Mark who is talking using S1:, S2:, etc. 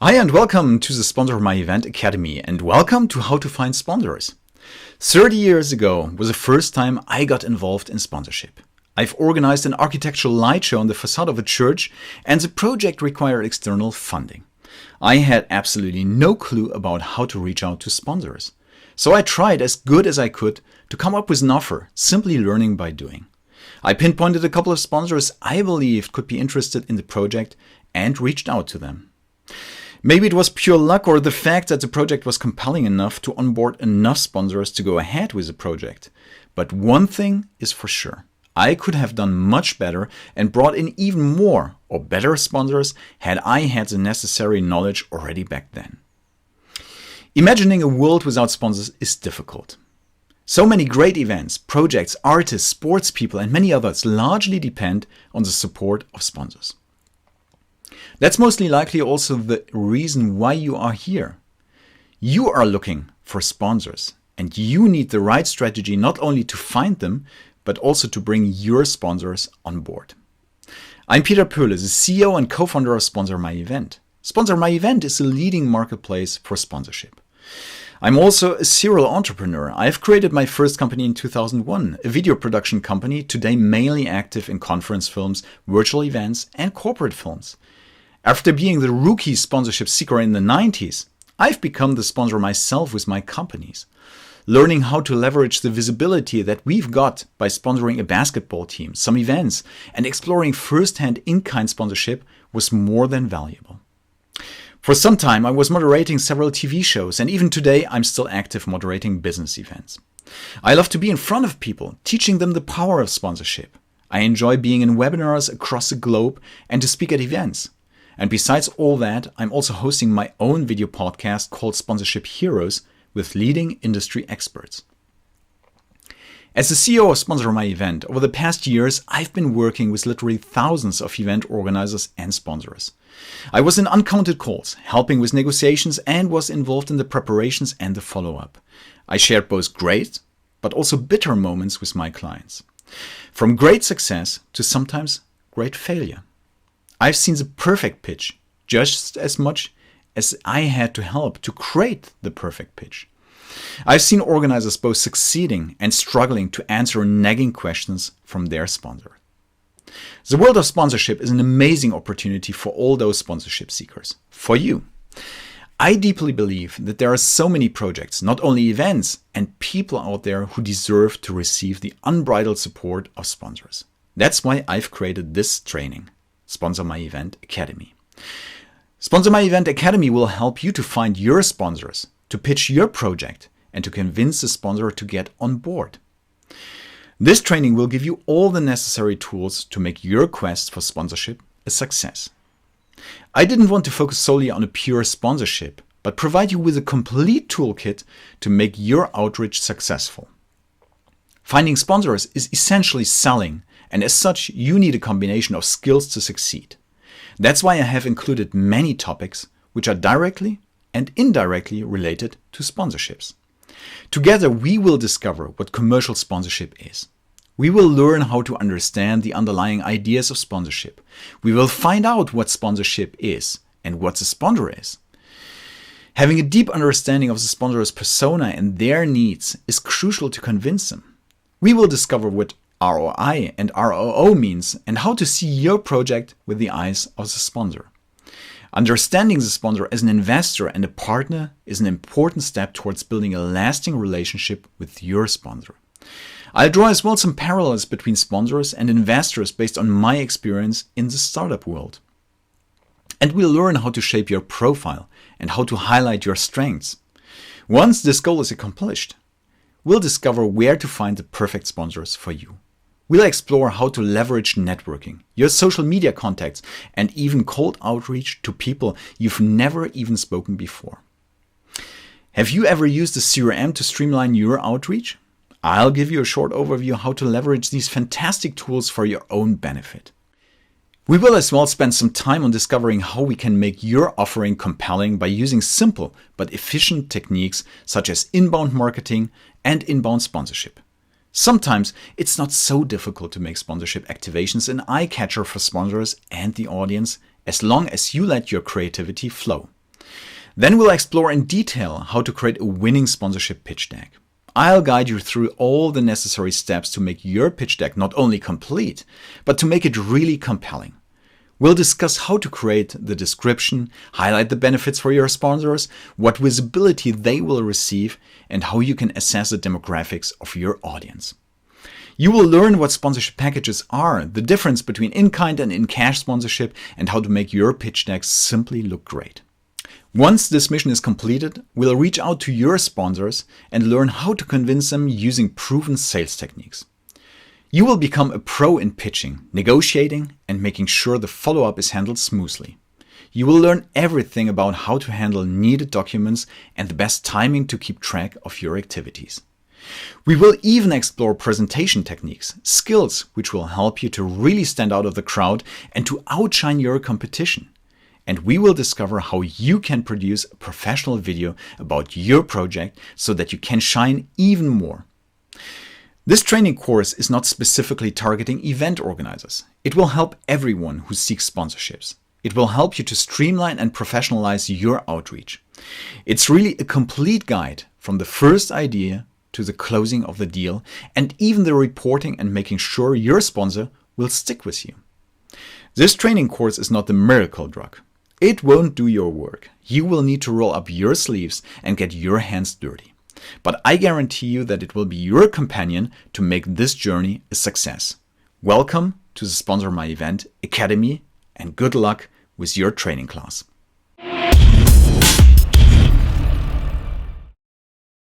S1: Hi and welcome to the Sponsor My Event Academy and welcome to How to Find Sponsors. 30 years ago was the first time I got involved in sponsorship. I've organized an architectural light show on the facade of a church and the project required external funding. I had absolutely no clue about how to reach out to sponsors. So I tried as good as I could to come up with an offer, simply learning by doing. I pinpointed a couple of sponsors I believed could be interested in the project and reached out to them. Maybe it was pure luck or the fact that the project was compelling enough to onboard enough sponsors to go ahead with the project. But one thing is for sure. I could have done much better and brought in even more or better sponsors had I had the necessary knowledge already back then. Imagining a world without sponsors is difficult. So many great events, projects, artists, sports people and many others largely depend on the support of sponsors. That's mostly likely also the reason why you are here. You are looking for sponsors and you need the right strategy not only to find them, but also to bring your sponsors on board. I'm Peter Pöhle, the CEO and co-founder of Sponsor My Event. Sponsor My Event is a leading marketplace for sponsorship. I'm also a serial entrepreneur. I've created my first company in 2001, a video production company today mainly active in conference films, virtual events, and corporate films. After being the rookie sponsorship seeker in the 90s, I've become the sponsor myself with my companies. Learning how to leverage the visibility that we've got by sponsoring a basketball team, some events, and exploring first-hand in-kind sponsorship was more than valuable. For some time, I was moderating several TV shows, and even today, I'm still active moderating business events. I love to be in front of people, teaching them the power of sponsorship. I enjoy being in webinars across the globe and to speak at events. And besides all that, I'm also hosting my own video podcast called Sponsorship Heroes with leading industry experts. As the CEO of Sponsor My Event, over the past years, I've been working with literally thousands of event organizers and sponsors. I was in uncounted calls, helping with negotiations, and was involved in the preparations and the follow-up. I shared both great, but also bitter moments with my clients. From great success to sometimes great failure. I've seen the perfect pitch just as much as I had to help to create the perfect pitch. I've seen organizers both succeeding and struggling to answer nagging questions from their sponsor. The world of sponsorship is an amazing opportunity for all those sponsorship seekers, for you. I deeply believe that there are so many projects, not only events, and people out there who deserve to receive the unbridled support of sponsors. That's why I've created this training. Sponsor My Event Academy. Sponsor My Event Academy will help you to find your sponsors, to pitch your project, and to convince the sponsor to get on board. This training will give you all the necessary tools to make your quest for sponsorship a success. I didn't want to focus solely on a pure sponsorship, but provide you with a complete toolkit to make your outreach successful. Finding sponsors is essentially selling, and as such, you need a combination of skills to succeed. That's why I have included many topics which are directly and indirectly related to sponsorships. Together, we will discover what commercial sponsorship is. We will learn how to understand the underlying ideas of sponsorship. We will find out what sponsorship is and what the sponsor is. Having a deep understanding of the sponsor's persona and their needs is crucial to convince them. We will discover what ROI and ROO means and how to see your project with the eyes of the sponsor. Understanding the sponsor as an investor and a partner is an important step towards building a lasting relationship with your sponsor. I'll draw as well some parallels between sponsors and investors based on my experience in the startup world. And we'll learn how to shape your profile and how to highlight your strengths. Once this goal is accomplished, we'll discover where to find the perfect sponsors for you. We'll explore how to leverage networking, your social media contacts, and even cold outreach to people you've never even spoken before. Have you ever used a CRM to streamline your outreach? I'll give you a short overview how to leverage these fantastic tools for your own benefit. We will as well spend some time on discovering how we can make your offering compelling by using simple but efficient techniques such as inbound marketing and inbound sponsorship. Sometimes it's not so difficult to make sponsorship activations an eye-catcher for sponsors and the audience as long as you let your creativity flow. Then we'll explore in detail how to create a winning sponsorship pitch deck. I'll guide you through all the necessary steps to make your pitch deck not only complete, but to make it really compelling. We'll discuss how to create the description, highlight the benefits for your sponsors, what visibility they will receive, and how you can assess the demographics of your audience. You will learn what sponsorship packages are, the difference between in-kind and in-cash sponsorship, and how to make your pitch deck simply look great. Once this mission is completed, we'll reach out to your sponsors and learn how to convince them using proven sales techniques. You will become a pro in pitching, negotiating, and making sure the follow-up is handled smoothly. You will learn everything about how to handle needed documents and the best timing to keep track of your activities. We will even explore presentation techniques, skills which will help you to really stand out of the crowd and to outshine your competition. And we will discover how you can produce a professional video about your project so that you can shine even more. This training course is not specifically targeting event organizers. It will help everyone who seeks sponsorships. It will help you to streamline and professionalize your outreach. It's really a complete guide from the first idea to the closing of the deal, and even the reporting and making sure your sponsor will stick with you. This training course is not the miracle drug. It won't do your work. You will need to roll up your sleeves and get your hands dirty. But I guarantee you that it will be your companion to make this journey a success. Welcome to the Sponsor My Event Academy, and good luck with your training class.